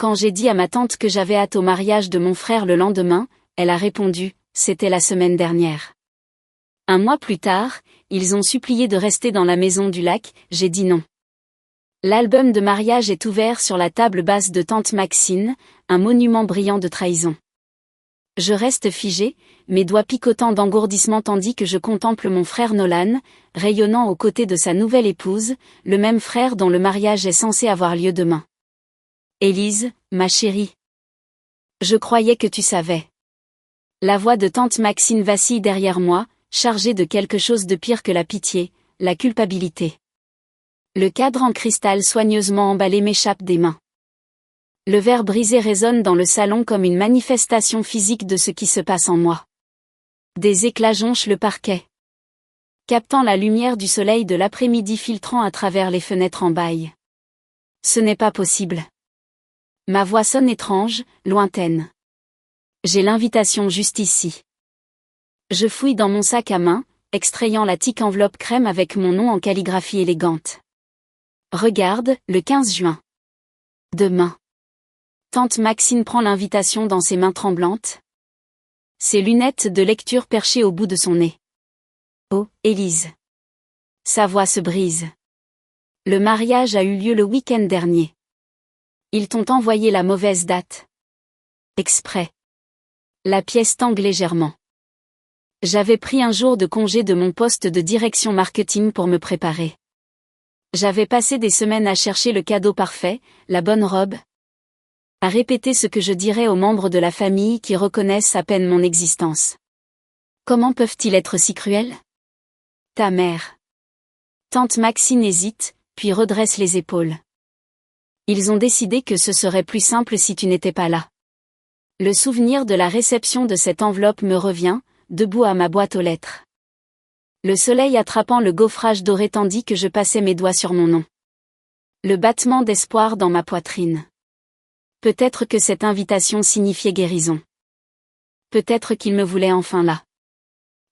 Quand j'ai dit à ma tante que j'avais hâte au mariage de mon frère le lendemain, elle a répondu, c'était la semaine dernière. Un mois plus tard, ils ont supplié de rester dans la maison du lac, j'ai dit non. L'album de mariage est ouvert sur la table basse de tante Maxine, un monument brillant de trahison. Je reste figé, mes doigts picotant d'engourdissement tandis que je contemple mon frère Nolan, rayonnant aux côtés de sa nouvelle épouse, le même frère dont le mariage est censé avoir lieu demain. Élise, ma chérie. Je croyais que tu savais. La voix de tante Maxine vacille derrière moi, chargée de quelque chose de pire que la pitié, la culpabilité. Le cadre en cristal soigneusement emballé m'échappe des mains. Le verre brisé résonne dans le salon comme une manifestation physique de ce qui se passe en moi. Des éclats jonchent le parquet, captant la lumière du soleil de l'après-midi filtrant à travers les fenêtres en bail. Ce n'est pas possible. Ma voix sonne étrange, lointaine. J'ai l'invitation juste ici. Je fouille dans mon sac à main, extrayant la tique enveloppe crème avec mon nom en calligraphie élégante. Regarde, le 15 juin. Demain. Tante Maxine prend l'invitation dans ses mains tremblantes. Ses lunettes de lecture perchées au bout de son nez. Oh, Élise. Sa voix se brise. Le mariage a eu lieu le week-end dernier. Ils t'ont envoyé la mauvaise date. Exprès. La pièce tangue légèrement. J'avais pris un jour de congé de mon poste de direction marketing pour me préparer. J'avais passé des semaines à chercher le cadeau parfait, la bonne robe. À répéter ce que je dirais aux membres de la famille qui reconnaissent à peine mon existence. Comment peuvent-ils être si cruels? Ta mère. Tante Maxine hésite, puis redresse les épaules. Ils ont décidé que ce serait plus simple si tu n'étais pas là. Le souvenir de la réception de cette enveloppe me revient, debout à ma boîte aux lettres. Le soleil attrapant le gaufrage doré tandis que je passais mes doigts sur mon nom. Le battement d'espoir dans ma poitrine. Peut-être que cette invitation signifiait guérison. Peut-être qu'il me voulait enfin là.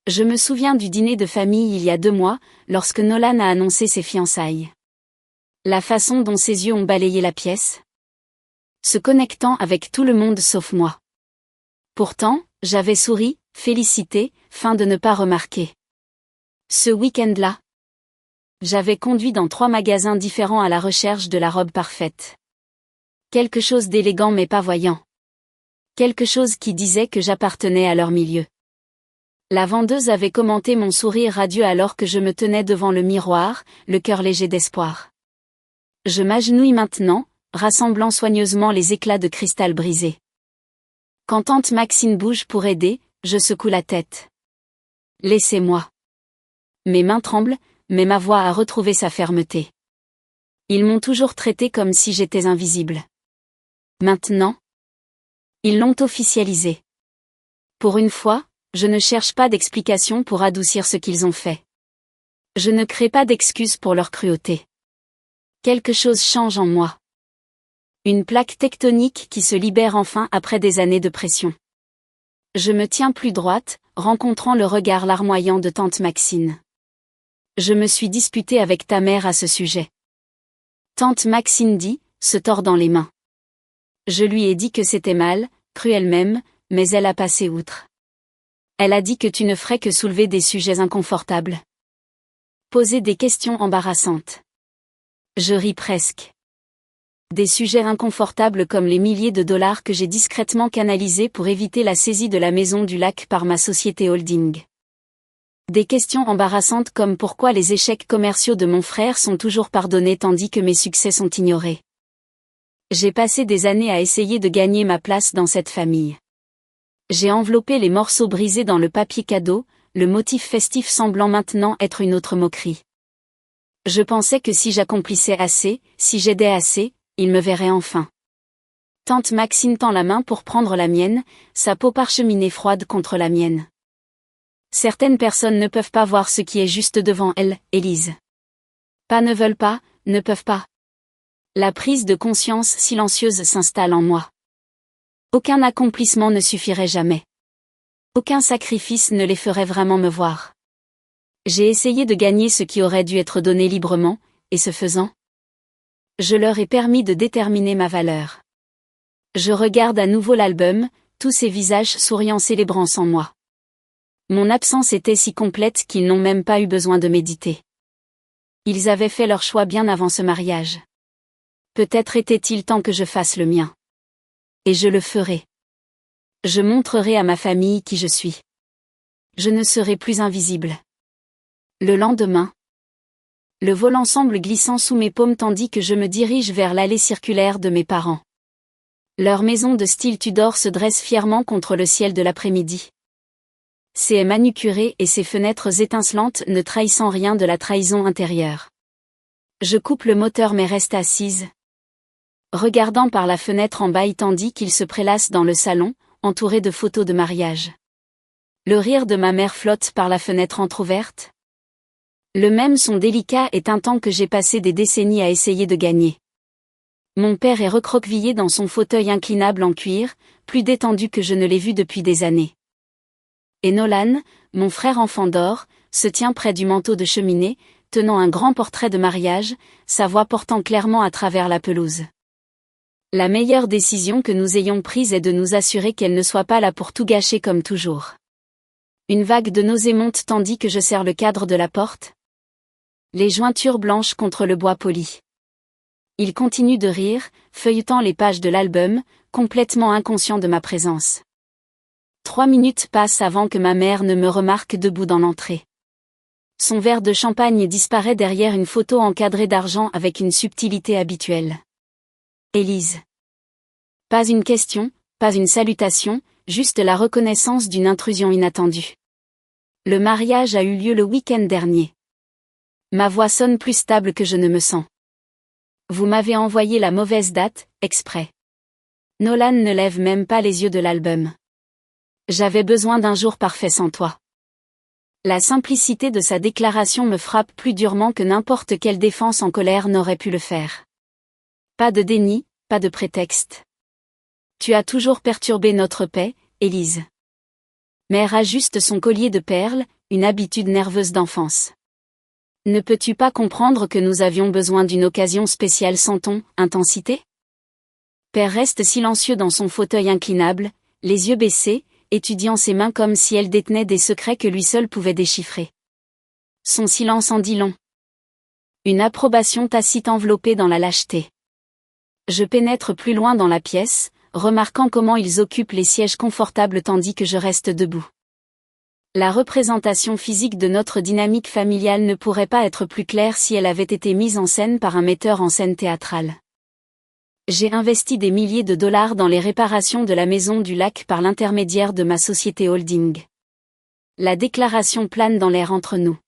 Je me souviens du dîner de famille il y a 2 mois, lorsque Nolan a annoncé ses fiançailles. La façon dont ses yeux ont balayé la pièce. Se connectant avec tout le monde sauf moi. Pourtant, j'avais souri, félicité, fin de ne pas remarquer. Ce week-end-là, j'avais conduit dans 3 magasins différents à la recherche de la robe parfaite. Quelque chose d'élégant mais pas voyant. Quelque chose qui disait que j'appartenais à leur milieu. La vendeuse avait commenté mon sourire radieux alors que je me tenais devant le miroir, le cœur léger d'espoir. Je m'agenouille maintenant, rassemblant soigneusement les éclats de cristal brisés. Quand tante Maxine bouge pour aider, je secoue la tête. Laissez-moi. Mes mains tremblent, mais ma voix a retrouvé sa fermeté. Ils m'ont toujours traité comme si j'étais invisible. Maintenant, ils l'ont officialisé. Pour une fois, je ne cherche pas d'explication pour adoucir ce qu'ils ont fait. Je ne crée pas d'excuses pour leur cruauté. Quelque chose change en moi. Une plaque tectonique qui se libère enfin après des années de pression. Je me tiens plus droite, rencontrant le regard larmoyant de tante Maxine. Je me suis disputée avec ta mère à ce sujet. Tante Maxine dit, se tordant les mains. Je lui ai dit que c'était mal, cruel même, mais elle a passé outre. Elle a dit que tu ne ferais que soulever des sujets inconfortables. Poser des questions embarrassantes. Je ris presque. Des sujets inconfortables comme les milliers de dollars que j'ai discrètement canalisés pour éviter la saisie de la maison du lac par ma société holding. Des questions embarrassantes comme pourquoi les échecs commerciaux de mon frère sont toujours pardonnés tandis que mes succès sont ignorés. J'ai passé des années à essayer de gagner ma place dans cette famille. J'ai enveloppé les morceaux brisés dans le papier cadeau, le motif festif semblant maintenant être une autre moquerie. Je pensais que si j'accomplissais assez, si j'aidais assez, il me verrait enfin. Tante Maxine tend la main pour prendre la mienne, sa peau parcheminée froide contre la mienne. Certaines personnes ne peuvent pas voir ce qui est juste devant elles, Élise. Pas ne veulent pas, ne peuvent pas. La prise de conscience silencieuse s'installe en moi. Aucun accomplissement ne suffirait jamais. Aucun sacrifice ne les ferait vraiment me voir. J'ai essayé de gagner ce qui aurait dû être donné librement, et ce faisant, je leur ai permis de déterminer ma valeur. Je regarde à nouveau l'album, tous ces visages souriants célébrant sans moi. Mon absence était si complète qu'ils n'ont même pas eu besoin de méditer. Ils avaient fait leur choix bien avant ce mariage. Peut-être était-il temps que je fasse le mien. Et je le ferai. Je montrerai à ma famille qui je suis. Je ne serai plus invisible. Le lendemain, le volant semble glissant sous mes paumes tandis que je me dirige vers l'allée circulaire de mes parents. Leur maison de style Tudor se dresse fièrement contre le ciel de l'après-midi. Ses manucurées et ses fenêtres étincelantes ne trahissant rien de la trahison intérieure. Je coupe le moteur mais reste assise, regardant par la fenêtre en bas tandis qu'il se prélasse dans le salon, entouré de photos de mariage. Le rire de ma mère flotte par la fenêtre entr'ouverte. Le même son délicat est un temps que j'ai passé des décennies à essayer de gagner. Mon père est recroquevillé dans son fauteuil inclinable en cuir, plus détendu que je ne l'ai vu depuis des années. Et Nolan, mon frère enfant d'or, se tient près du manteau de cheminée, tenant un grand portrait de mariage, sa voix portant clairement à travers la pelouse. La meilleure décision que nous ayons prise est de nous assurer qu'elle ne soit pas là pour tout gâcher comme toujours. Une vague de nausée monte tandis que je serre le cadre de la porte. Les jointures blanches contre le bois poli. Il continue de rire, feuilletant les pages de l'album, complètement inconscient de ma présence. 3 minutes passent avant que ma mère ne me remarque debout dans l'entrée. Son verre de champagne disparaît derrière une photo encadrée d'argent avec une subtilité habituelle. Élise. Pas une question, pas une salutation, juste la reconnaissance d'une intrusion inattendue. Le mariage a eu lieu le week-end dernier. Ma voix sonne plus stable que je ne me sens. Vous m'avez envoyé la mauvaise date, exprès. Nolan ne lève même pas les yeux de l'album. J'avais besoin d'un jour parfait sans toi. La simplicité de sa déclaration me frappe plus durement que n'importe quelle défense en colère n'aurait pu le faire. Pas de déni, pas de prétexte. Tu as toujours perturbé notre paix, Élise. Mère ajuste son collier de perles, une habitude nerveuse d'enfance. Ne peux-tu pas comprendre que nous avions besoin d'une occasion spéciale sans ton intensité? Père reste silencieux dans son fauteuil inclinable, les yeux baissés, étudiant ses mains comme si elles détenaient des secrets que lui seul pouvait déchiffrer. Son silence en dit long. Une approbation tacite enveloppée dans la lâcheté. Je pénètre plus loin dans la pièce, remarquant comment ils occupent les sièges confortables tandis que je reste debout. La représentation physique de notre dynamique familiale ne pourrait pas être plus claire si elle avait été mise en scène par un metteur en scène théâtral. J'ai investi des milliers de dollars dans les réparations de la maison du lac par l'intermédiaire de ma société holding. La déclaration plane dans l'air entre nous.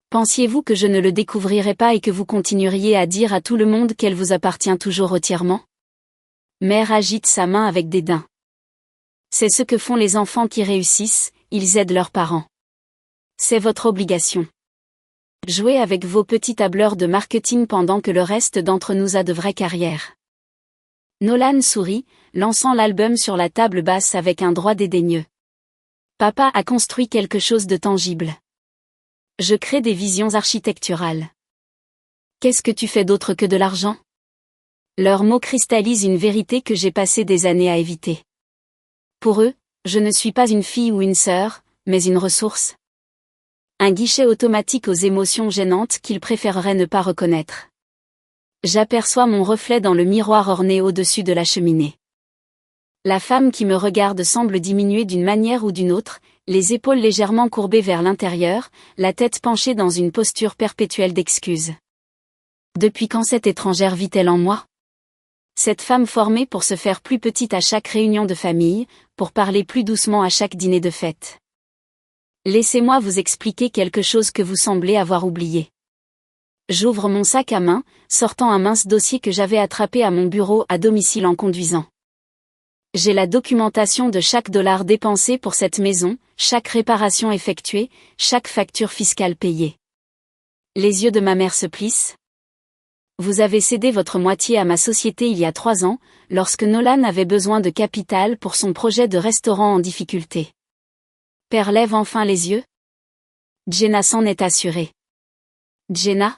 Pensiez-vous que je ne le découvrirais pas et que vous continueriez à dire à tout le monde qu'elle vous appartient toujours entièrement? Mère agite sa main avec dédain. C'est ce que font les enfants qui réussissent, ils aident leurs parents. C'est votre obligation. Jouez avec vos petits tableurs de marketing pendant que le reste d'entre nous a de vraies carrières. Nolan sourit, lançant l'album sur la table basse avec un droit dédaigneux. Papa a construit quelque chose de tangible. Je crée des visions architecturales. Qu'est-ce que tu fais d'autre que de l'argent? Leurs mots cristallisent une vérité que j'ai passé des années à éviter. Pour eux, je ne suis pas une fille ou une sœur, mais une ressource. Un guichet automatique aux émotions gênantes qu'ils préféreraient ne pas reconnaître. J'aperçois mon reflet dans le miroir orné au-dessus de la cheminée. La femme qui me regarde semble diminuer d'une manière ou d'une autre, les épaules légèrement courbées vers l'intérieur, la tête penchée dans une posture perpétuelle d'excuse. Depuis quand cette étrangère vit-elle en moi? Cette femme formée pour se faire plus petite à chaque réunion de famille, pour parler plus doucement à chaque dîner de fête. Laissez-moi vous expliquer quelque chose que vous semblez avoir oublié. J'ouvre mon sac à main, sortant un mince dossier que j'avais attrapé à mon bureau à domicile en conduisant. J'ai la documentation de chaque dollar dépensé pour cette maison, chaque réparation effectuée, chaque facture fiscale payée. Les yeux de ma mère se plissent. Vous avez cédé votre moitié à ma société il y a 3 ans, lorsque Nolan avait besoin de capital pour son projet de restaurant en difficulté. Père lève enfin les yeux. Jenna s'en est assurée. Jenna?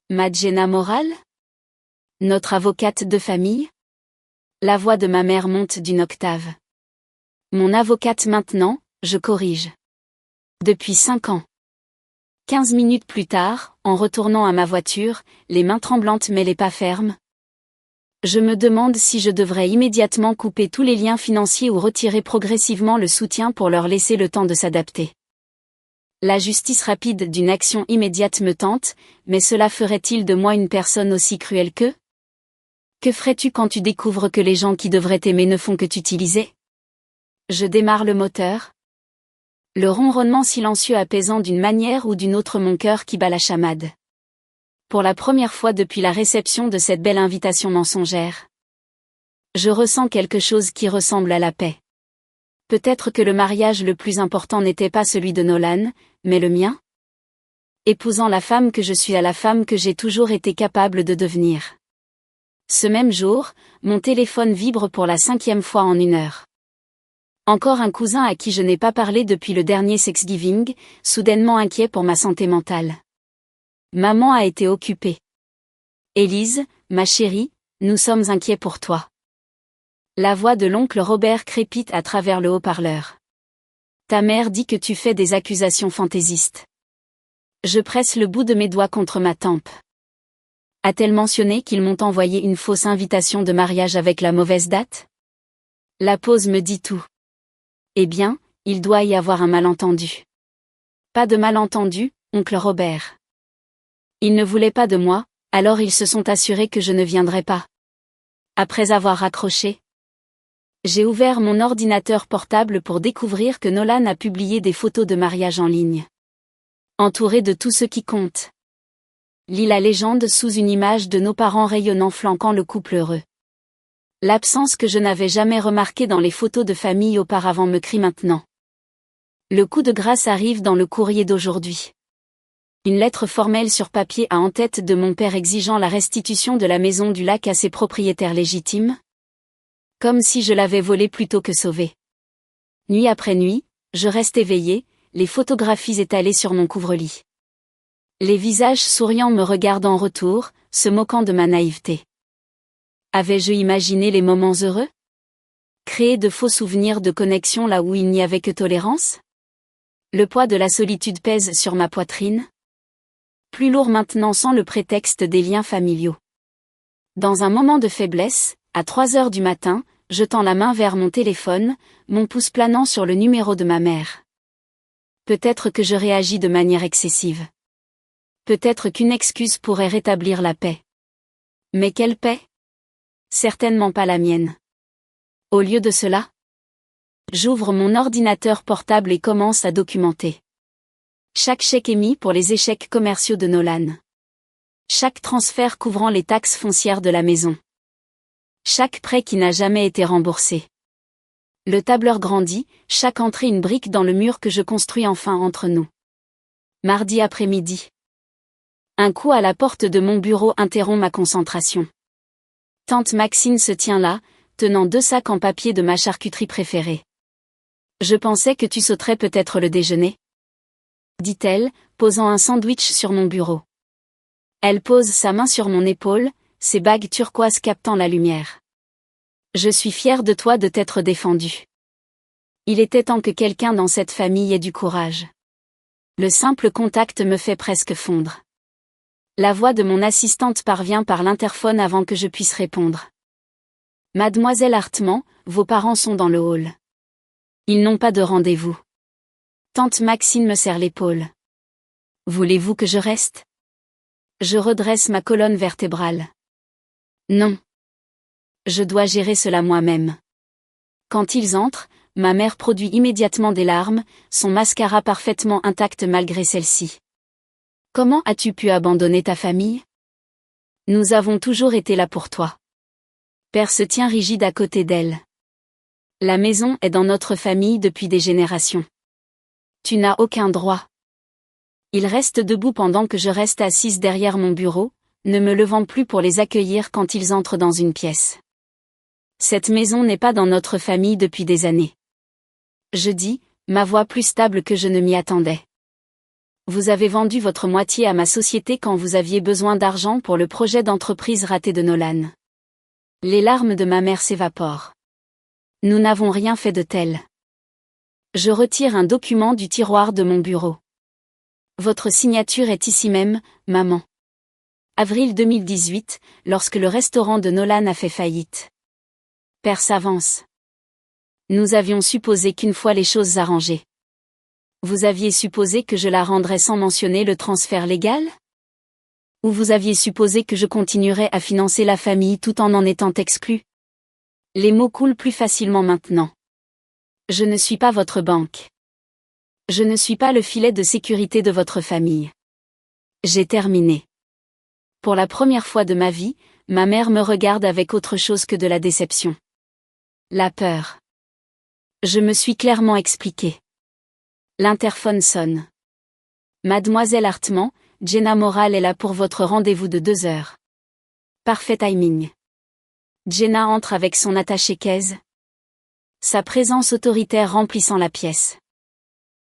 Ma Jenna morale? Notre avocate de famille? La voix de ma mère monte d'une octave. Mon avocate maintenant, je corrige. Depuis 5 ans. 15 minutes plus tard, en retournant à ma voiture, les mains tremblantes mais les pas fermes. Je me demande si je devrais immédiatement couper tous les liens financiers ou retirer progressivement le soutien pour leur laisser le temps de s'adapter. La justice rapide d'une action immédiate me tente, mais cela ferait-il de moi une personne aussi cruelle qu'eux? Que ferais-tu quand tu découvres que les gens qui devraient t'aimer ne font que t'utiliser? Je démarre le moteur. Le ronronnement silencieux apaisant d'une manière ou d'une autre mon cœur qui bat la chamade. Pour la première fois depuis la réception de cette belle invitation mensongère. Je ressens quelque chose qui ressemble à la paix. Peut-être que le mariage le plus important n'était pas celui de Nolan, mais le mien? Épousant la femme que je suis à la femme que j'ai toujours été capable de devenir. Ce même jour, mon téléphone vibre pour la 5e fois en 1 heure. Encore un cousin à qui je n'ai pas parlé depuis le dernier Thanksgiving, soudainement inquiet pour ma santé mentale. Maman a été occupée. Élise, ma chérie, nous sommes inquiets pour toi. La voix de l'oncle Robert crépite à travers le haut-parleur. Ta mère dit que tu fais des accusations fantaisistes. Je presse le bout de mes doigts contre ma tempe. A-t-elle mentionné qu'ils m'ont envoyé une fausse invitation de mariage avec la mauvaise date? La pause me dit tout. Eh bien, il doit y avoir un malentendu. Pas de malentendu, oncle Robert. Ils ne voulaient pas de moi, alors ils se sont assurés que je ne viendrais pas. Après avoir raccroché, j'ai ouvert mon ordinateur portable pour découvrir que Nolan a publié des photos de mariage en ligne. Entouré de tout ce qui compte. Lis la légende sous une image de nos parents rayonnant flanquant le couple heureux. L'absence que je n'avais jamais remarquée dans les photos de famille auparavant me crie maintenant. Le coup de grâce arrive dans le courrier d'aujourd'hui. Une lettre formelle sur papier à en tête de mon père exigeant la restitution de la maison du lac à ses propriétaires légitimes. Comme si je l'avais volée plutôt que sauvée. Nuit après nuit, je reste éveillée, les photographies étalées sur mon couvre-lit. Les visages souriants me regardent en retour, se moquant de ma naïveté. Avais-je imaginé les moments heureux? Créer de faux souvenirs de connexion là où il n'y avait que tolérance? Le poids de la solitude pèse sur ma poitrine. Plus lourd maintenant sans le prétexte des liens familiaux. Dans un moment de faiblesse, à 3 heures du matin, je tends la main vers mon téléphone, mon pouce planant sur le numéro de ma mère. Peut-être que je réagis de manière excessive. Peut-être qu'une excuse pourrait rétablir la paix. Mais quelle paix? Certainement pas la mienne. Au lieu de cela, j'ouvre mon ordinateur portable et commence à documenter. Chaque chèque émis pour les échecs commerciaux de Nolan. Chaque transfert couvrant les taxes foncières de la maison. Chaque prêt qui n'a jamais été remboursé. Le tableur grandit, chaque entrée une brique dans le mur que je construis enfin entre nous. Mardi après-midi. Un coup à la porte de mon bureau interrompt ma concentration. Tante Maxine se tient là, tenant 2 sacs en papier de ma charcuterie préférée. Je pensais que tu sauterais peut-être le déjeuner, dit-elle, posant un sandwich sur mon bureau. Elle pose sa main sur mon épaule, ses bagues turquoises captant la lumière. Je suis fière de toi de t'être défendu. Il était temps que quelqu'un dans cette famille ait du courage. Le simple contact me fait presque fondre. La voix de mon assistante parvient par l'interphone avant que je puisse répondre. Mademoiselle Hartmann, vos parents sont dans le hall. Ils n'ont pas de rendez-vous. Tante Maxine me serre l'épaule. Voulez-vous que je reste? Je redresse ma colonne vertébrale. Non. Je dois gérer cela moi-même. Quand ils entrent, ma mère produit immédiatement des larmes, son mascara parfaitement intact malgré celle-ci. Comment as-tu pu abandonner ta famille? Nous avons toujours été là pour toi. Père se tient rigide à côté d'elle. La maison est dans notre famille depuis des générations. Tu n'as aucun droit. Il reste debout pendant que je reste assise derrière mon bureau, ne me levant plus pour les accueillir quand ils entrent dans une pièce. Cette maison n'est pas dans notre famille depuis des années. Je dis, ma voix plus stable que je ne m'y attendais. Vous avez vendu votre moitié à ma société quand vous aviez besoin d'argent pour le projet d'entreprise raté de Nolan. Les larmes de ma mère s'évaporent. Nous n'avons rien fait de tel. Je retire un document du tiroir de mon bureau. Votre signature est ici même, maman. Avril 2018, lorsque le restaurant de Nolan a fait faillite. Père s'avance. Nous avions supposé qu'une fois les choses arrangées. Vous aviez supposé que je la rendrais sans mentionner le transfert légal ? Ou vous aviez supposé que je continuerais à financer la famille tout en étant exclu ? Les mots coulent plus facilement maintenant. Je ne suis pas votre banque. Je ne suis pas le filet de sécurité de votre famille. J'ai terminé. Pour la première fois de ma vie, ma mère me regarde avec autre chose que de la déception. La peur. Je me suis clairement expliqué. L'interphone sonne. Mademoiselle Hartman, Jenna Morale est là pour votre rendez-vous de 2 heures. Parfait timing. Jenna entre avec son attaché-caisse. Sa présence autoritaire remplissant la pièce.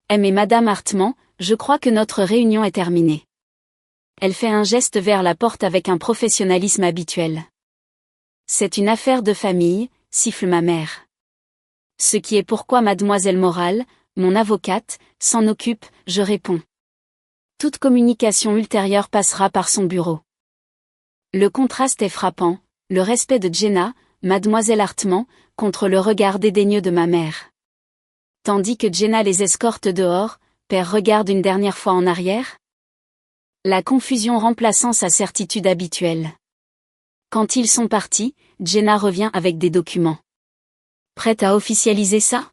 Mais Madame Hartman, je crois que notre réunion est terminée. Elle fait un geste vers la porte avec un professionnalisme habituel. C'est une affaire de famille, siffle ma mère. Ce qui est pourquoi Mademoiselle Morale, mon avocate, s'en occupe, je réponds. Toute communication ultérieure passera par son bureau. Le contraste est frappant, le respect de Jenna, Mademoiselle Hartman, contre le regard dédaigneux de ma mère. Tandis que Jenna les escorte dehors, Père regarde une dernière fois en arrière. La confusion remplaçant sa certitude habituelle. Quand ils sont partis, Jenna revient avec des documents. Prête à officialiser ça ?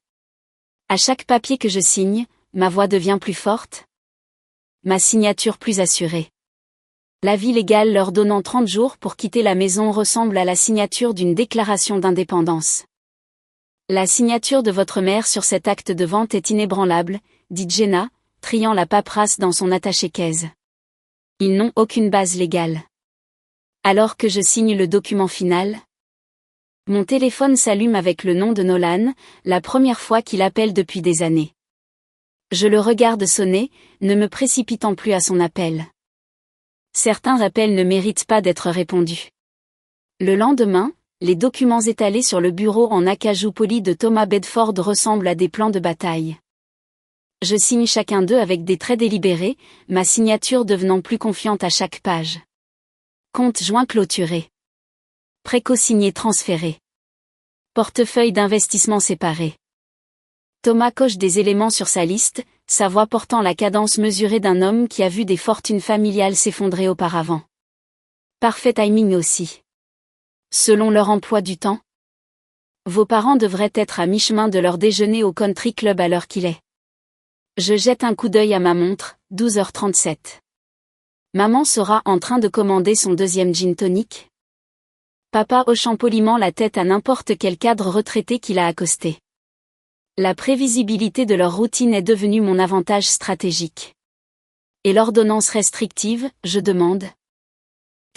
À chaque papier que je signe, ma voix devient plus forte. Ma signature plus assurée. L'avis légal leur donnant 30 jours pour quitter la maison ressemble à la signature d'une déclaration d'indépendance. La signature de votre mère sur cet acte de vente est inébranlable, dit Jenna, triant la paperasse dans son attaché-caisse. Ils n'ont aucune base légale. Alors que je signe le document final, mon téléphone s'allume avec le nom de Nolan, la première fois qu'il appelle depuis des années. Je le regarde sonner, ne me précipitant plus à son appel. Certains appels ne méritent pas d'être répondus. Le lendemain, les documents étalés sur le bureau en acajou poli de Thomas Bedford ressemblent à des plans de bataille. Je signe chacun d'eux avec des traits délibérés, ma signature devenant plus confiante à chaque page. Compte joint clôturé. Préco-signé transféré. Portefeuille d'investissement séparé. Thomas coche des éléments sur sa liste, sa voix portant la cadence mesurée d'un homme qui a vu des fortunes familiales s'effondrer auparavant. Parfait timing aussi. Selon leur emploi du temps. Vos parents devraient être à mi-chemin de leur déjeuner au country club à l'heure qu'il est. Je jette un coup d'œil à ma montre, 12h37. Maman sera en train de commander son 2e gin tonic. Papa hochant poliment la tête à n'importe quel cadre retraité qu'il a accosté. La prévisibilité de leur routine est devenue mon avantage stratégique. Et l'ordonnance restrictive, je demande.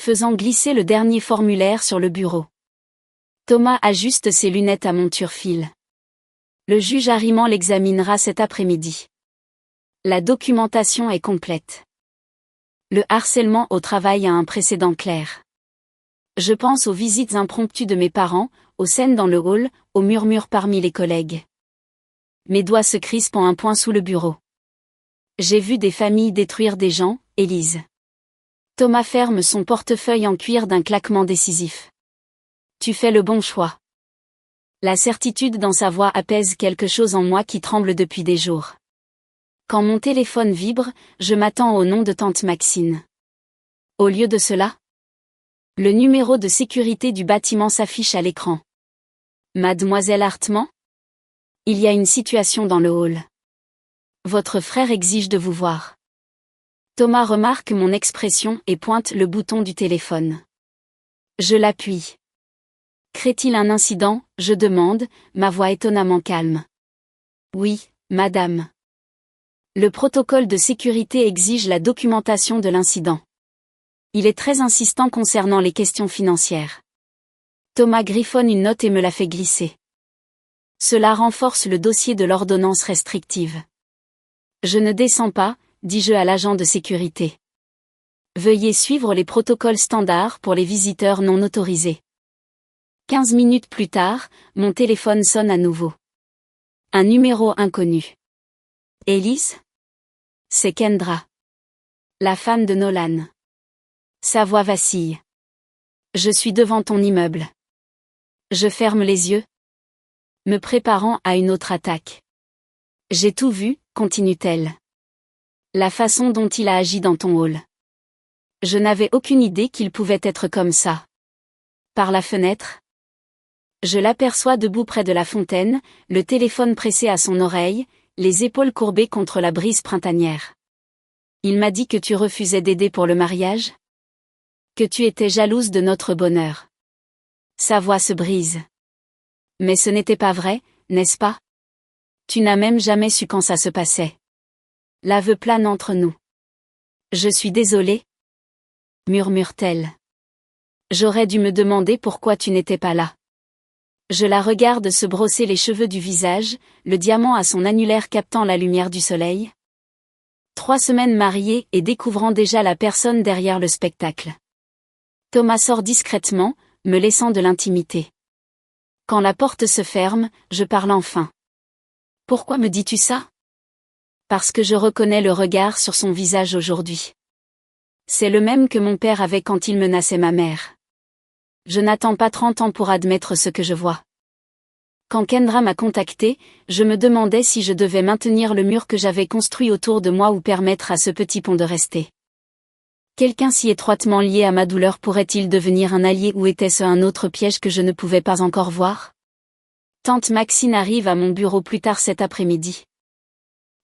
Faisant glisser le dernier formulaire sur le bureau. Thomas ajuste ses lunettes à monture fil. Le juge Harriman l'examinera cet après-midi. La documentation est complète. Le harcèlement au travail a un précédent clair. Je pense aux visites impromptues de mes parents, aux scènes dans le hall, aux murmures parmi les collègues. Mes doigts se crispent en un point sous le bureau. J'ai vu des familles détruire des gens, Élise. Thomas ferme son portefeuille en cuir d'un claquement décisif. Tu fais le bon choix. La certitude dans sa voix apaise quelque chose en moi qui tremble depuis des jours. Quand mon téléphone vibre, je m'attends au nom de tante Maxine. Au lieu de cela, le numéro de sécurité du bâtiment s'affiche à l'écran. Mademoiselle Hartman ? Il y a une situation dans le hall. Votre frère exige de vous voir. Thomas remarque mon expression et pointe le bouton du téléphone. Je l'appuie. Crée-t-il un incident, je demande, ma voix étonnamment calme. Oui, madame. Le protocole de sécurité exige la documentation de l'incident. Il est très insistant concernant les questions financières. Thomas griffonne une note et me la fait glisser. Cela renforce le dossier de l'ordonnance restrictive. Je ne descends pas, dis-je à l'agent de sécurité. Veuillez suivre les protocoles standards pour les visiteurs non autorisés. 15 minutes plus tard, mon téléphone sonne à nouveau. Un numéro inconnu. Élise? C'est Kendra. La femme de Nolan. Sa voix vacille. Je suis devant ton immeuble. Je ferme les yeux, me préparant à une autre attaque. J'ai tout vu, continue-t-elle. La façon dont il a agi dans ton hall. Je n'avais aucune idée qu'il pouvait être comme ça. Par la fenêtre? Je l'aperçois debout près de la fontaine, le téléphone pressé à son oreille, les épaules courbées contre la brise printanière. Il m'a dit que tu refusais d'aider pour le mariage? Que tu étais jalouse de notre bonheur. Sa voix se brise. Mais ce n'était pas vrai, n'est-ce pas? Tu n'as même jamais su quand ça se passait. L'aveu plane entre nous. Je suis désolée, murmure-t-elle. J'aurais dû me demander pourquoi tu n'étais pas là. Je la regarde se brosser les cheveux du visage, le diamant à son annulaire captant la lumière du soleil. 3 semaines mariée et découvrant déjà la personne derrière le spectacle. Thomas sort discrètement, me laissant de l'intimité. Quand la porte se ferme, je parle enfin. Pourquoi me dis-tu ça? Parce que je reconnais le regard sur son visage aujourd'hui. C'est le même que mon père avait quand il menaçait ma mère. Je n'attends pas 30 ans pour admettre ce que je vois. Quand Kendra m'a contacté, je me demandais si je devais maintenir le mur que j'avais construit autour de moi ou permettre à ce petit pont de rester. Quelqu'un si étroitement lié à ma douleur pourrait-il devenir un allié ou était-ce un autre piège que je ne pouvais pas encore voir? Tante Maxine arrive à mon bureau plus tard cet après-midi.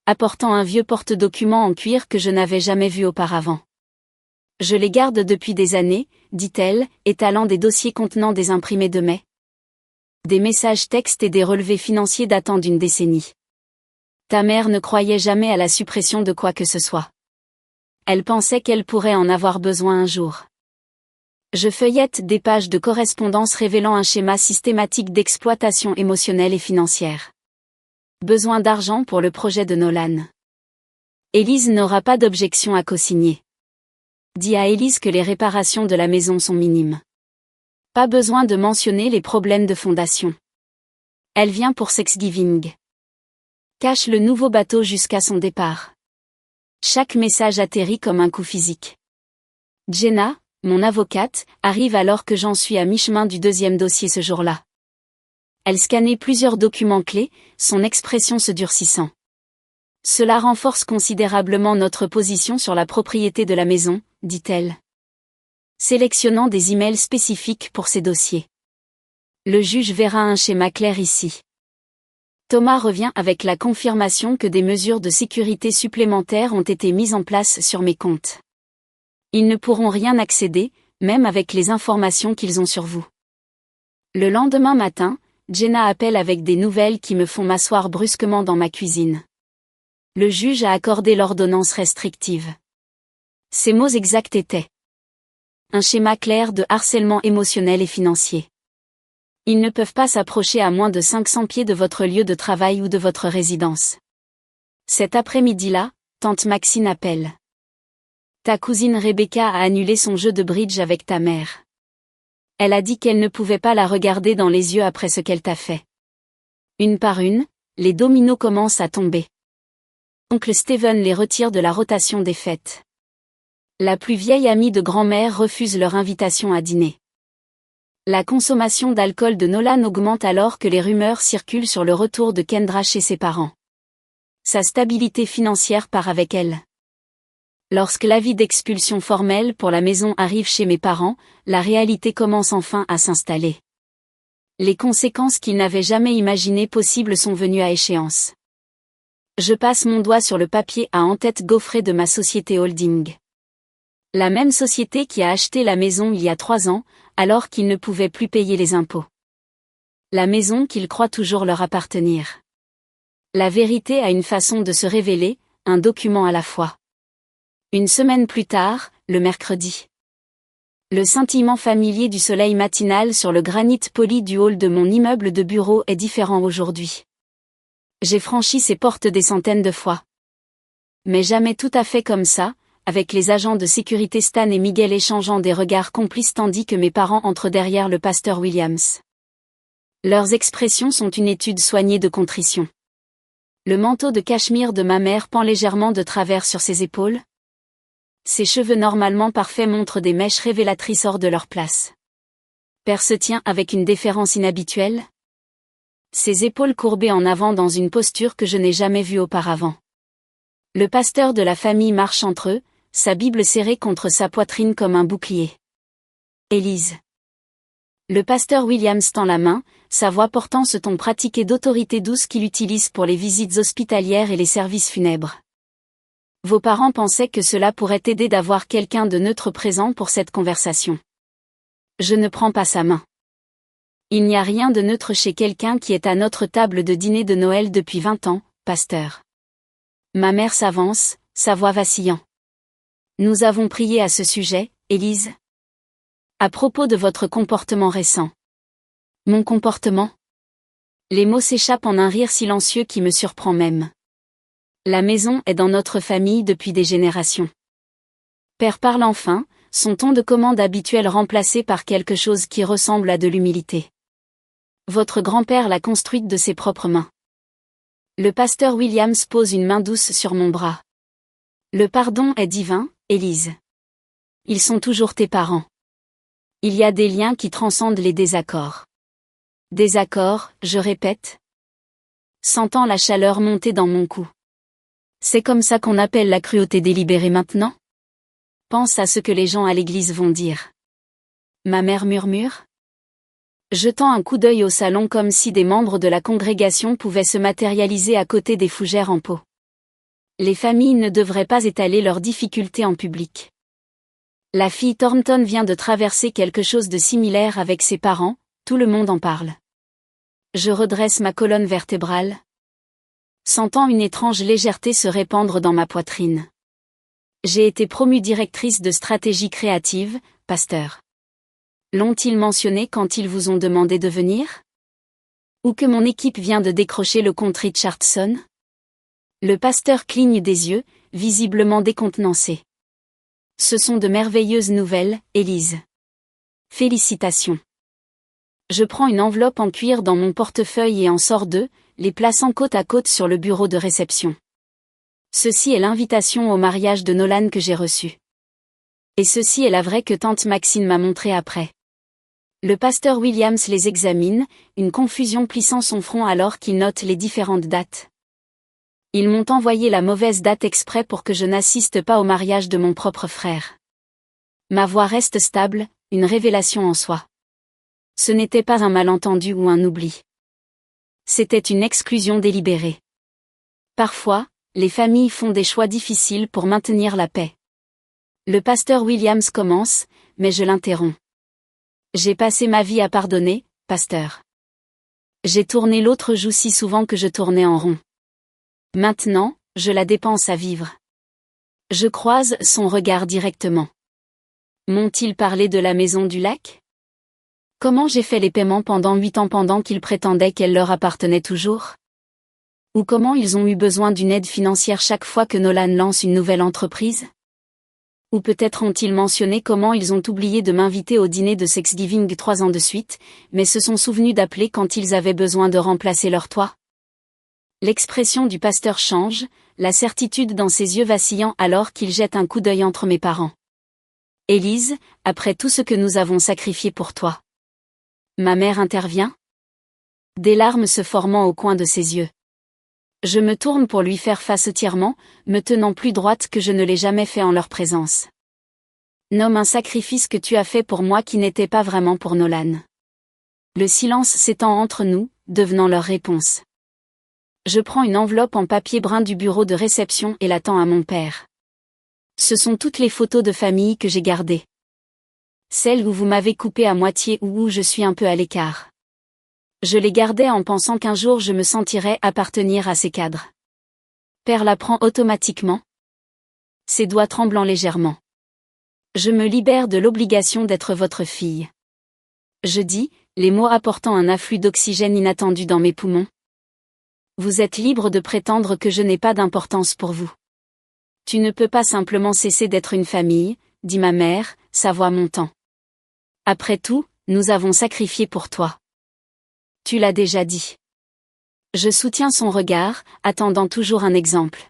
Apportant un vieux porte-documents en cuir que je n'avais jamais vu auparavant. Je les garde depuis des années, dit-elle, étalant des dossiers contenant des imprimés de mai. Des messages textes et des relevés financiers datant d'une décennie. Ta mère ne croyait jamais à la suppression de quoi que ce soit. Elle pensait qu'elle pourrait en avoir besoin un jour. Je feuillette des pages de correspondance révélant un schéma systématique d'exploitation émotionnelle et financière. Besoin d'argent pour le projet de Nolan. Élise n'aura pas d'objection à co-signer. Dis à Élise que les réparations de la maison sont minimes. Pas besoin de mentionner les problèmes de fondation. Elle vient pour Thanksgiving. Cache le nouveau bateau jusqu'à son départ. Chaque message atterrit comme un coup physique. Jenna, mon avocate, arrive alors que j'en suis à mi-chemin du 2e dossier ce jour-là. Elle scannait plusieurs documents clés, son expression se durcissant. Cela renforce considérablement notre position sur la propriété de la maison, dit-elle. Sélectionnant des emails spécifiques pour ces dossiers. Le juge verra un schéma clair ici. Thomas revient avec la confirmation que des mesures de sécurité supplémentaires ont été mises en place sur mes comptes. Ils ne pourront rien accéder, même avec les informations qu'ils ont sur vous. Le lendemain matin, Jenna appelle avec des nouvelles qui me font m'asseoir brusquement dans ma cuisine. Le juge a accordé l'ordonnance restrictive. Ses mots exacts étaient: un schéma clair de harcèlement émotionnel et financier. Ils ne peuvent pas s'approcher à moins de 500 pieds de votre lieu de travail ou de votre résidence. Cet après-midi-là, tante Maxine appelle. Ta cousine Rebecca a annulé son jeu de bridge avec ta mère. Elle a dit qu'elle ne pouvait pas la regarder dans les yeux après ce qu'elle t'a fait. Une par une, les dominos commencent à tomber. Oncle Steven les retire de la rotation des fêtes. La plus vieille amie de grand-mère refuse leur invitation à dîner. La consommation d'alcool de Nolan augmente alors que les rumeurs circulent sur le retour de Kendra chez ses parents. Sa stabilité financière part avec elle. Lorsque l'avis d'expulsion formelle pour la maison arrive chez mes parents, la réalité commence enfin à s'installer. Les conséquences qu'ils n'avaient jamais imaginées possibles sont venues à échéance. Je passe mon doigt sur le papier à en-tête gaufré de ma société holding. La même société qui a acheté la maison il y a 3 ans, alors qu'ils ne pouvaient plus payer les impôts. La maison qu'ils croient toujours leur appartenir. La vérité a une façon de se révéler, un document à la fois. Une semaine plus tard, le mercredi. Le scintillement familier du soleil matinal sur le granit poli du hall de mon immeuble de bureau est différent aujourd'hui. J'ai franchi ces portes des centaines de fois. Mais jamais tout à fait comme ça, avec les agents de sécurité Stan et Miguel échangeant des regards complices tandis que mes parents entrent derrière le pasteur Williams. Leurs expressions sont une étude soignée de contrition. Le manteau de cachemire de ma mère pend légèrement de travers sur ses épaules. Ses cheveux normalement parfaits montrent des mèches révélatrices hors de leur place. Père se tient avec une déférence inhabituelle. Ses épaules courbées en avant dans une posture que je n'ai jamais vue auparavant. Le pasteur de la famille marche entre eux, sa Bible serrée contre sa poitrine comme un bouclier. Élise. Le pasteur Williams tend la main, sa voix portant ce ton pratiqué d'autorité douce qu'il utilise pour les visites hospitalières et les services funèbres. Vos parents pensaient que cela pourrait aider d'avoir quelqu'un de neutre présent pour cette conversation. Je ne prends pas sa main. Il n'y a rien de neutre chez quelqu'un qui est à notre table de dîner de Noël depuis 20 ans, pasteur. Ma mère s'avance, sa voix vacillant. Nous avons prié à ce sujet, Élise. À propos de votre comportement récent. Mon comportement? Les mots s'échappent en un rire silencieux qui me surprend même. La maison est dans notre famille depuis des générations. Père parle enfin, son ton de commande habituel remplacé par quelque chose qui ressemble à de l'humilité. Votre grand-père l'a construite de ses propres mains. Le pasteur Williams pose une main douce sur mon bras. Le pardon est divin, Élise. Ils sont toujours tes parents. Il y a des liens qui transcendent les désaccords. Désaccords, je répète. Sentant la chaleur monter dans mon cou. C'est comme ça qu'on appelle la cruauté délibérée maintenant? Pense à ce que les gens à l'église vont dire. Ma mère murmure. Jetant un coup d'œil au salon comme si des membres de la congrégation pouvaient se matérialiser à côté des fougères en pot. Les familles ne devraient pas étaler leurs difficultés en public. La fille Thornton vient de traverser quelque chose de similaire avec ses parents, tout le monde en parle. Je redresse ma colonne vertébrale. Sentant une étrange légèreté se répandre dans ma poitrine. J'ai été promue directrice de stratégie créative, pasteur. L'ont-ils mentionné quand ils vous ont demandé de venir? Ou que mon équipe vient de décrocher le compte Richardson? Le pasteur cligne des yeux, visiblement décontenancé. Ce sont de merveilleuses nouvelles, Élise. Félicitations. Je prends une enveloppe en cuir dans mon portefeuille et en sors deux, les plaçant côte à côte sur le bureau de réception. Ceci est l'invitation au mariage de Nolan que j'ai reçue. Et ceci est la vraie que tante Maxine m'a montrée après. Le pasteur Williams les examine, une confusion plissant son front alors qu'il note les différentes dates. Ils m'ont envoyé la mauvaise date exprès pour que je n'assiste pas au mariage de mon propre frère. Ma voix reste stable, une révélation en soi. Ce n'était pas un malentendu ou un oubli. C'était une exclusion délibérée. Parfois, les familles font des choix difficiles pour maintenir la paix. Le pasteur Williams commence, mais je l'interromps. J'ai passé ma vie à pardonner, pasteur. J'ai tourné l'autre joue si souvent que je tournais en rond. Maintenant, je la dépense à vivre. Je croise son regard directement. M'ont-ils parlé de la maison du lac? Comment j'ai fait les paiements pendant 8 ans pendant qu'ils prétendaient qu'elle leur appartenait toujours? Ou comment ils ont eu besoin d'une aide financière chaque fois que Nolan lance une nouvelle entreprise? Ou peut-être ont-ils mentionné comment ils ont oublié de m'inviter au dîner de Thanksgiving 3 ans de suite, mais se sont souvenus d'appeler quand ils avaient besoin de remplacer leur toit? L'expression du pasteur change, la certitude dans ses yeux vacillant alors qu'il jette un coup d'œil entre mes parents. Élise, après tout ce que nous avons sacrifié pour toi. Ma mère intervient. Des larmes se formant au coin de ses yeux. Je me tourne pour lui faire face entièrement, me tenant plus droite que je ne l'ai jamais fait en leur présence. Nomme un sacrifice que tu as fait pour moi qui n'était pas vraiment pour Nolan. Le silence s'étend entre nous, devenant leur réponse. Je prends une enveloppe en papier brun du bureau de réception et la tends à mon père. Ce sont toutes les photos de famille que j'ai gardées. Celles où vous m'avez coupé à moitié ou où je suis un peu à l'écart. Je les gardais en pensant qu'un jour je me sentirais appartenir à ces cadres. Père la prend automatiquement. Ses doigts tremblant légèrement. Je me libère de l'obligation d'être votre fille. Je dis, les mots apportant un afflux d'oxygène inattendu dans mes poumons. Vous êtes libre de prétendre que je n'ai pas d'importance pour vous. Tu ne peux pas simplement cesser d'être une famille, dit ma mère, sa voix montant. Après tout, nous avons sacrifié pour toi. Tu l'as déjà dit. Je soutiens son regard, attendant toujours un exemple.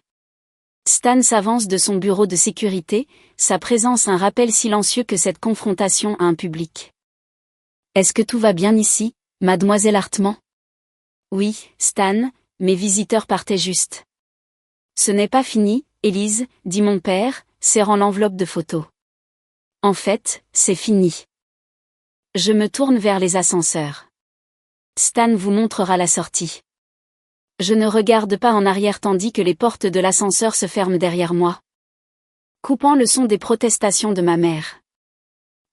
Stan s'avance de son bureau de sécurité, sa présence un rappel silencieux que cette confrontation a un public. Est-ce que tout va bien ici, mademoiselle Hartman? Oui, Stan, mes visiteurs partaient juste. Ce n'est pas fini, Élise, dit mon père, serrant l'enveloppe de photos. En fait, c'est fini. Je me tourne vers les ascenseurs. Stan vous montrera la sortie. Je ne regarde pas en arrière tandis que les portes de l'ascenseur se ferment derrière moi. Coupant le son des protestations de ma mère.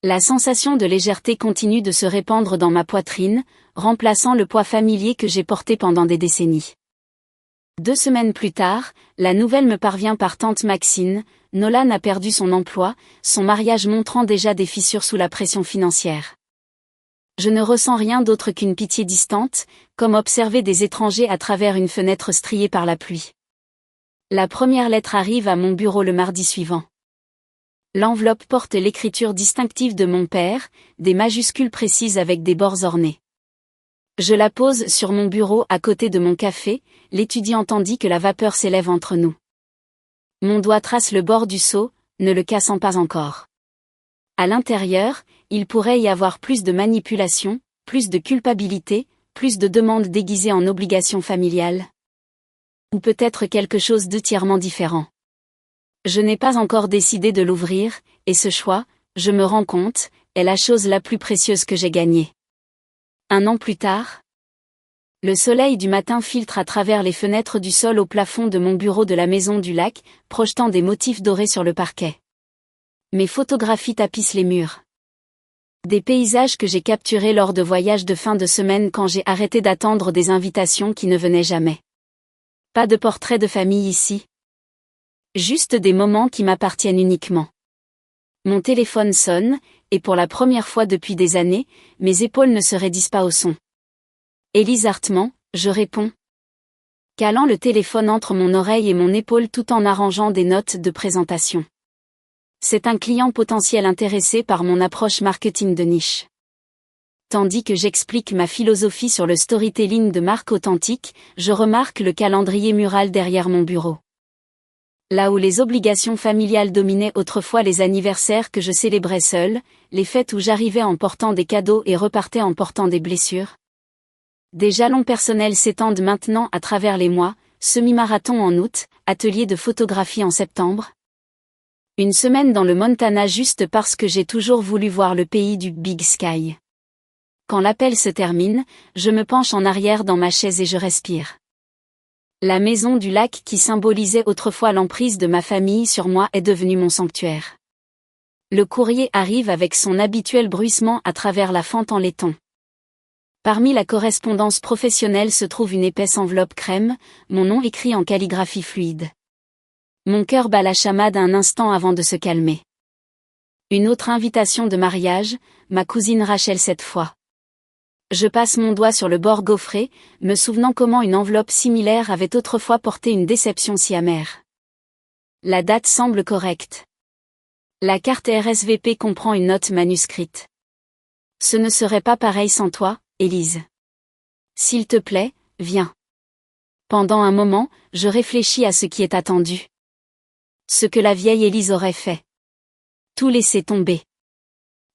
La sensation de légèreté continue de se répandre dans ma poitrine, remplaçant le poids familier que j'ai porté pendant des décennies. 2 semaines plus tard, la nouvelle me parvient par tante Maxine, Nolan a perdu son emploi, son mariage montrant déjà des fissures sous la pression financière. Je ne ressens rien d'autre qu'une pitié distante, comme observer des étrangers à travers une fenêtre striée par la pluie. La première lettre arrive à mon bureau le mardi suivant. L'enveloppe porte l'écriture distinctive de mon père, des majuscules précises avec des bords ornés. Je la pose sur mon bureau à côté de mon café, l'étudiant tandis que la vapeur s'élève entre nous. Mon doigt trace le bord du seau, ne le cassant pas encore. À l'intérieur, il pourrait y avoir plus de manipulation, plus de culpabilité, plus de demandes déguisées en obligations familiales. Ou peut-être quelque chose d'entièrement différent. Je n'ai pas encore décidé de l'ouvrir, et ce choix, je me rends compte, est la chose la plus précieuse que j'ai gagnée. 1 an plus tard, le soleil du matin filtre à travers les fenêtres du sol au plafond de mon bureau de la maison du lac, projetant des motifs dorés sur le parquet. Mes photographies tapissent les murs. Des paysages que j'ai capturés lors de voyages de fin de semaine quand j'ai arrêté d'attendre des invitations qui ne venaient jamais. Pas de portrait de famille ici. Juste des moments qui m'appartiennent uniquement. Mon téléphone sonne, et pour la première fois depuis des années, mes épaules ne se raidissent pas au son. Élise Hartman, je réponds. Calant le téléphone entre mon oreille et mon épaule tout en arrangeant des notes de présentation. C'est un client potentiel intéressé par mon approche marketing de niche. Tandis que j'explique ma philosophie sur le storytelling de marque authentique, je remarque le calendrier mural derrière mon bureau. Là où les obligations familiales dominaient autrefois les anniversaires que je célébrais seul, les fêtes où j'arrivais en portant des cadeaux et repartais en portant des blessures. Des jalons personnels s'étendent maintenant à travers les mois, semi-marathon en août, atelier de photographie en septembre. Une semaine dans le Montana juste parce que j'ai toujours voulu voir le pays du Big Sky. Quand l'appel se termine, je me penche en arrière dans ma chaise et je respire. La maison du lac qui symbolisait autrefois l'emprise de ma famille sur moi est devenue mon sanctuaire. Le courrier arrive avec son habituel bruissement à travers la fente en laiton. Parmi la correspondance professionnelle se trouve une épaisse enveloppe crème, mon nom écrit en calligraphie fluide. Mon cœur bat la chamade un instant avant de se calmer. Une autre invitation de mariage, ma cousine Rachel cette fois. Je passe mon doigt sur le bord gaufré, me souvenant comment une enveloppe similaire avait autrefois porté une déception si amère. La date semble correcte. La carte RSVP comprend une note manuscrite. Ce ne serait pas pareil sans toi, Élise. S'il te plaît, viens. Pendant un moment, je réfléchis à ce qui est attendu. Ce que la vieille Élise aurait fait. Tout laisser tomber.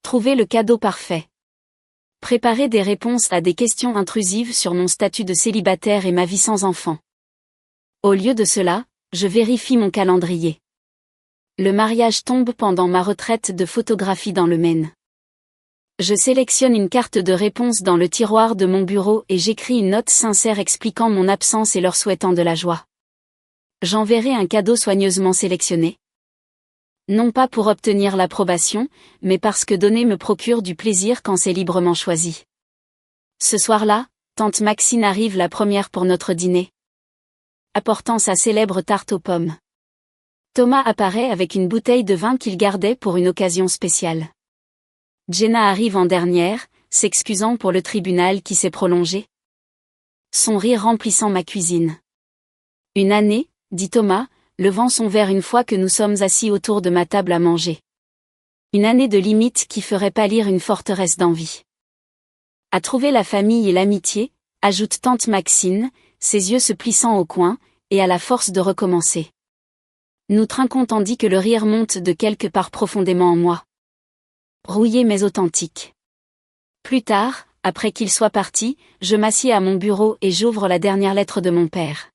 Trouver le cadeau parfait. Préparer des réponses à des questions intrusives sur mon statut de célibataire et ma vie sans enfant. Au lieu de cela, je vérifie mon calendrier. Le mariage tombe pendant ma retraite de photographie dans le Maine. Je sélectionne une carte de réponse dans le tiroir de mon bureau et j'écris une note sincère expliquant mon absence et leur souhaitant de la joie. J'enverrai un cadeau soigneusement sélectionné. Non pas pour obtenir l'approbation, mais parce que donner me procure du plaisir quand c'est librement choisi. Ce soir-là, tante Maxine arrive la première pour notre dîner. Apportant sa célèbre tarte aux pommes. Thomas apparaît avec une bouteille de vin qu'il gardait pour une occasion spéciale. Jenna arrive en dernière, s'excusant pour le tribunal qui s'est prolongé. Son rire remplissant ma cuisine. Une année, dit Thomas, levant son verre une fois que nous sommes assis autour de ma table à manger. Une année de limites qui ferait pâlir une forteresse d'envie. À trouver la famille et l'amitié, ajoute tante Maxine, ses yeux se plissant au coin, et à la force de recommencer. Nous trinquons tandis que le rire monte de quelque part profondément en moi. Rouillé mais authentique. Plus tard, après qu'il soit parti, je m'assieds à mon bureau et j'ouvre la dernière lettre de mon père.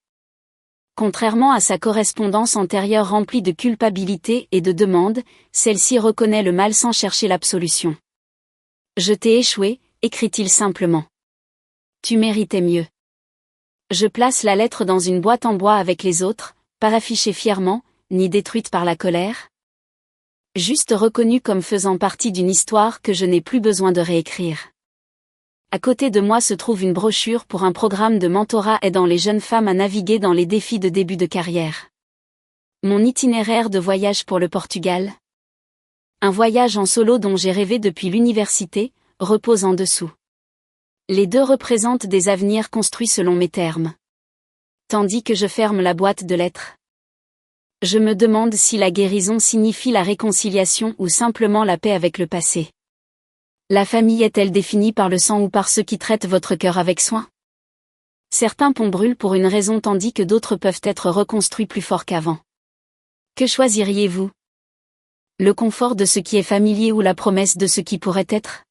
Contrairement à sa correspondance antérieure remplie de culpabilité et de demandes, celle-ci reconnaît le mal sans chercher l'absolution. Je t'ai échoué, écrit-il simplement. Tu méritais mieux. Je place la lettre dans une boîte en bois avec les autres, pas affichée fièrement, ni détruite par la colère. Juste reconnue comme faisant partie d'une histoire que je n'ai plus besoin de réécrire. À côté de moi se trouve une brochure pour un programme de mentorat aidant les jeunes femmes à naviguer dans les défis de début de carrière. Mon itinéraire de voyage pour le Portugal. Un voyage en solo dont j'ai rêvé depuis l'université, repose en dessous. Les deux représentent des avenirs construits selon mes termes. Tandis que je ferme la boîte de lettres. Je me demande si la guérison signifie la réconciliation ou simplement la paix avec le passé. La famille est-elle définie par le sang ou par ceux qui traitent votre cœur avec soin? Certains ponts brûlent pour une raison tandis que d'autres peuvent être reconstruits plus forts qu'avant. Que choisiriez-vous? Le confort de ce qui est familier ou la promesse de ce qui pourrait être?